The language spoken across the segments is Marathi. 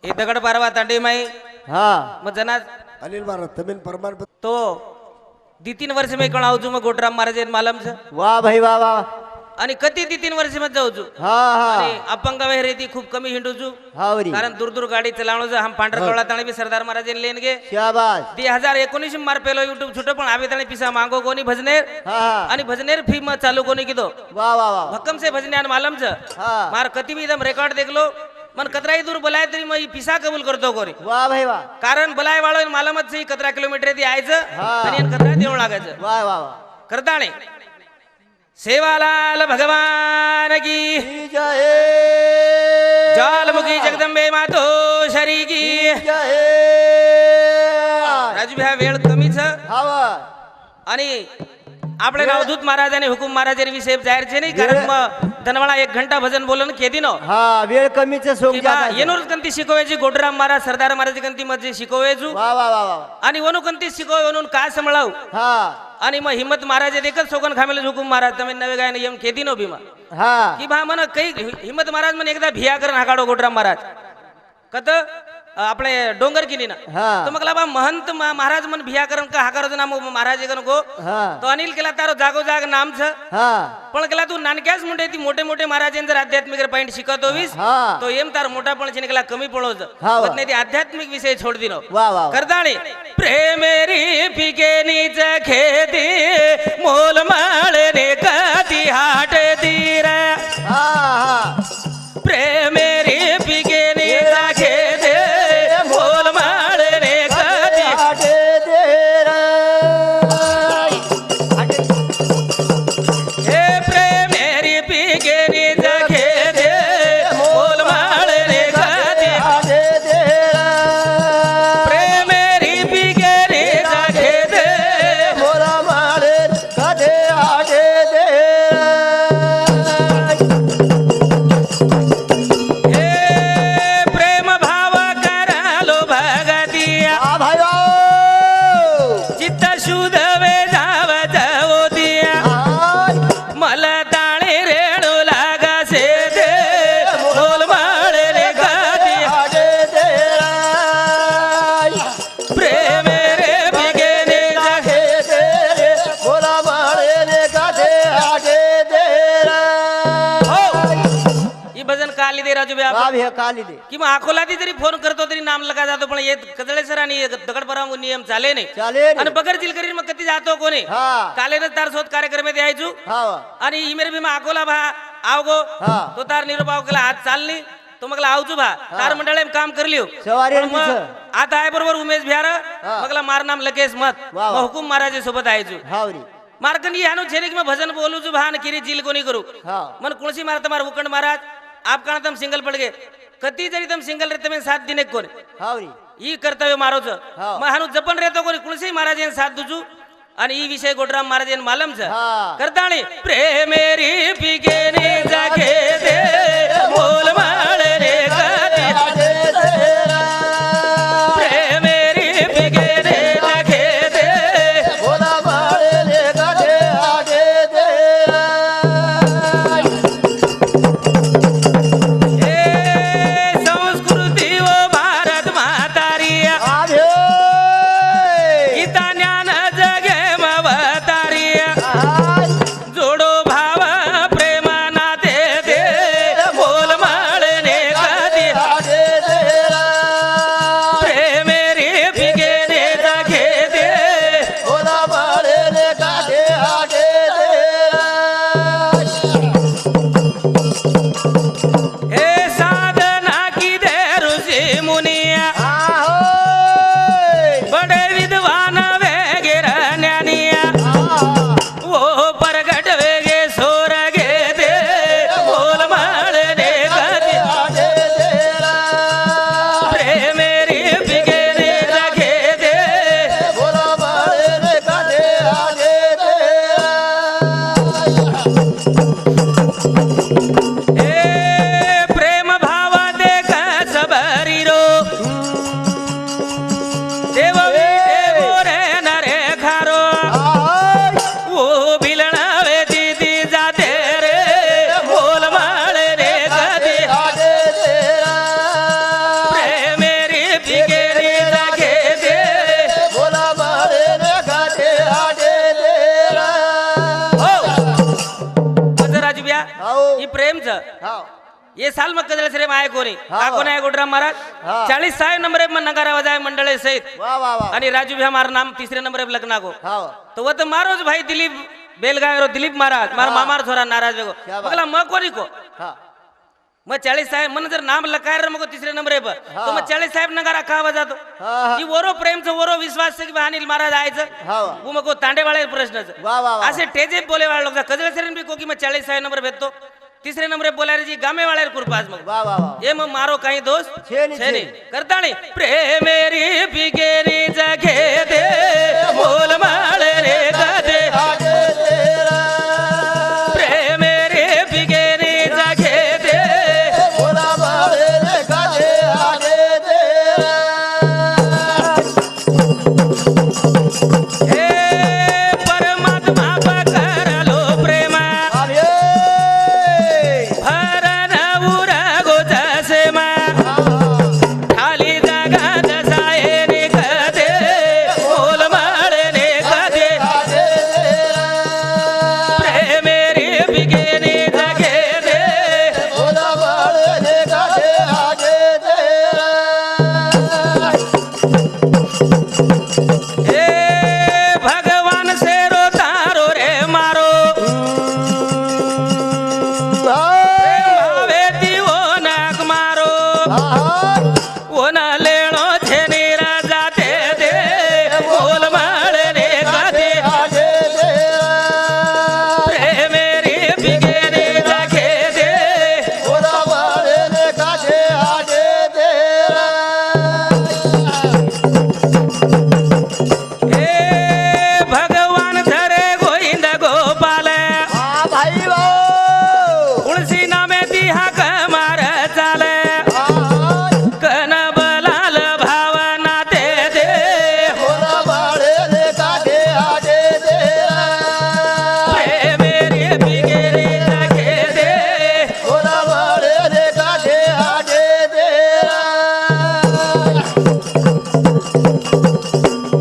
हे दगड पारवा तांडे माई हा मग जना अनिल महाराज तमेन प्रमाणपत्र तो 2-3 वर्ष में कण आवजू मग गोटराम महाराज मालम छ वाह भाई वाह वाह आणि कधी 2-3 वर्ष मध्ये जाऊजू हा हा आणि अपंग वगैरे ती खूप कमी हिंडूजू हावरी कारण दूर दूर गाडी चलावणं हम पांढर कवळा ताणे बी सरदार महाराज लेन गे शाबाश 2019 मार पेलो युट्यूब छुटो पण आवे ताणे पिसा मांगो कोणी भजनेर हा हा आणि भजनेर फी म चालू कोणी किदो वाह वाह वाह भक्कम से भजने आणि मालम छ हा मार कधी बी एकदम रेकॉर्ड देखलो मन कतराई दूर बोलाय तरी मग पिसा कबूल करतो कोरी वाह भाई वाह कारण बलाय वाळो मालमच सी 17 किलोमीटर ती यायचं हा. आणि कतरा देऊन लागायचं वाह वाह वाह करताणे सेवालाल भगवान की जय ज्वालमुखी जगदंबे मातो शरी की जय राजू भ्या वेळ कमीच हवा आणि आपले रावदूत महाराज आणि हुकुम महाराजांनी विषय जाहीर छे नाही कारण मग धनवाळा 1 घंटा भजन बोलन केदी नो हा वेळ कमीच सोंग जाता येनूर कंती शिकवायची गोडराम महाराज सरदार महाराज कंती मध्ये शिकवायचू वाह वाह वाह वाह आणि वनु कंती शिकवाय वनून काय समळाव हा आणि मग हिम्मत महाराज देखत सोगन खामेल हुकुम महाराज तमे नवे गायन यम केदी नो भीमा हा की भा मन काही हिम्मत महाराज मन एकदा भिया करून हाकाडो गोडराम महाराज कत आपले डोंगर किनी ना हा तो मगला बा महंत महाराज मन भिया करण का हाकारो नाम महाराज गण गो हा तो अनिल केला तारो जागो जाग नाम छ हा पण केला तू नानक्याच मुंडे ती मोठे मोठे महाराजांनी जर आध्यात्मिक पॉइंट शिकत होवीस हा तो एम तार मोठा पण छिने केला कमी पळोज हा वा. नाही ती आध्यात्मिक विषय छोड दिनो वाह वाह वाह. करदाणी प्रेमेरी पिके नीच खेती मोल माळने कधी हाट दीर हा हा प्रेमेरी पिके नीच खेती मोल माळने कधी आटे तेरा हे प्रेमेरी पिके नीच खेती मोल माळने कधी आटे तेरा प्रेमेरी पिके नीच खेती मोरा मारे कधे आटे तेरा हे प्रेम भाव करालो भगतिया आ भाई वाह चित्त शुद्ध वे जाव जाओ दिया आय मला ताळे रेणू लागा से दे बोल माळे रे गादी आटे तेरा प्रेम रे बिगेने जागे आटे तेरे मोरा मारे ने कधे आटे तेरा हो ही भजन काली दे राजू बे वाह भैया काली दे कि मग अकोलादी जरी फोन करतो तरी नाम लगा जातो पण येत कदळे सर आणि दगड परांग नियम चाले नाही चाले आणि बगर जिल करीन मग कधी जातो कोणी हा कालेनं तार शोध कार्यक्रम द्यायचू हा आणि इमेर भी अकोला भा आवगो हा. तो तार निरोपाव केला आज चालली तो मगला आवजू भा तार मंडळ काम करलियो सवारी पण मग आता आहे बरोबर उमेश बिहार हा. मगला मार नाम लगेच मत वा. मग हुकुम महाराज सोबत आयजू हावरी मारकन यानो छेने की मैं भजन बोलू जू भान किरी जिल कोनी करू हा मन कुणसी मार तमार उकंड महाराज आप काना तम सिंगल पड़ गए कती जरी तम सिंगल रहते में साथ दिने कोने हावरी ई कर्तव्य मारो छ हा. मग हानु जपन रहतो कोणी कुणसी महाराज साथ दुजू आणि ई विषय गोडराम महाराज मालम छ हा करताणी प्रेमेरी पिकेने जागे दे मोल माळने गादी आटे तेरा प्रेमेरी पिकेने जागे दे मोरा मारे ने कधे आटे तेरा हे संस्कृती ओ भारत म्हातारी आभे गीता ज्ञान जगे मवतारी आय जोडो भाव प्रेमाना दे दे बोल माळे ये साल मग कदल श्री माय कोणी हा. हा कोण आहे गुडराम महाराज हा. 40 साय नंबर में नगारा बजाय मंडळे सहित वाह वाह वाह आणि राजू भी हमारा नाम तीसरे नंबर पे लगना को हाँ तो वो तो मारो भाई दिलीप बेलगाय दिलीप महाराज मारा हा. मामार थोड़ा नाराज क्या बेगो बात. मगला म कोणी को हाँ मैं 40 साहेब मन जर नाम लकाय रे मको तीसरे नंबर पर हा. तो मैं 40 साहेब नगारा का बजातो हाँ ही वरो प्रेमचं वरो विश्वास से की अनिल महाराज आयचं हाँ वो मको तांडेवाळे प्रश्नच वाह वाह वाह असे टेजे बोले वाले लोग कजल सरेन भी को की मैं 40 साहेब नंबर भेटतो तीसरे नंबर पे बोला रे जी गामे वाले कुरपास मग वाह वाह वाह ये मग मारो काही दोस्त छे नी, छे नी. छे. करता नाही प्रेमेरी बिगेरी जगे दे बोल माळे रे गदे आगे तेरा प्रेमेरी बिगेरी जगे दे बोला बाड़े रे गाजे आगे तेरा हे परमात्मा पकरलो प्रेमा आगे भरण उरगो जसेमा खाली जागा जसाये रे गदे बोल माळे रे गदे आगे तेरा प्रेमेरी बिगेरी जगे दे बोला बाड़े रे गाजे आगे तेरा हे भगवान से रो तारो रे मारो भावे दिवो नाक मारो वो न लेणो छे नीरा जाते दे बोल माळे रे गदे आगे तेरा प्रेमेरी बिगेरी जगे दे बोला बाड़े रे गाजे आगे तेरा हे भगवान धरे गोविंद गोपाल हाँ भाई वाह तुळसी नामे दिहा कमार चाले हाँ कन बलाल भावना ते दे बोला बाड़े रे गाजे आगे तेरा प्रेमेरी बिगेरी जगे दे बोला बाड़े रे गाजे आगे तेरा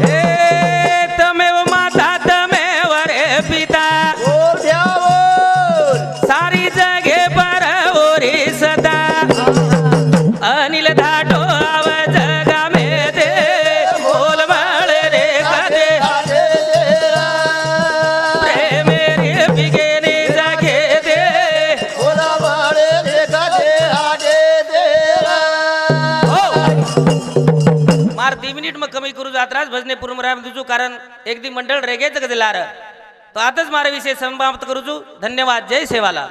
हे तमेव माता तमेव रे पिता बोल क्या बोल सारी जगे पर ओरी सदा अनिल धाटो आव जगा में दे बोल माळे रे गदे आगे तेरा प्रेमेरी बिगेरी जगे दे बोला बाड़े रे गाजे आगे तेरा मार 2 मिनिट मग कमी करू जात्रास भजने पूर्ण राम तुझू कारण एक दी मंडळ रेगेच गदलार तो आताच मारा विषय समाप्त करूचू धन्यवाद जय सेवाला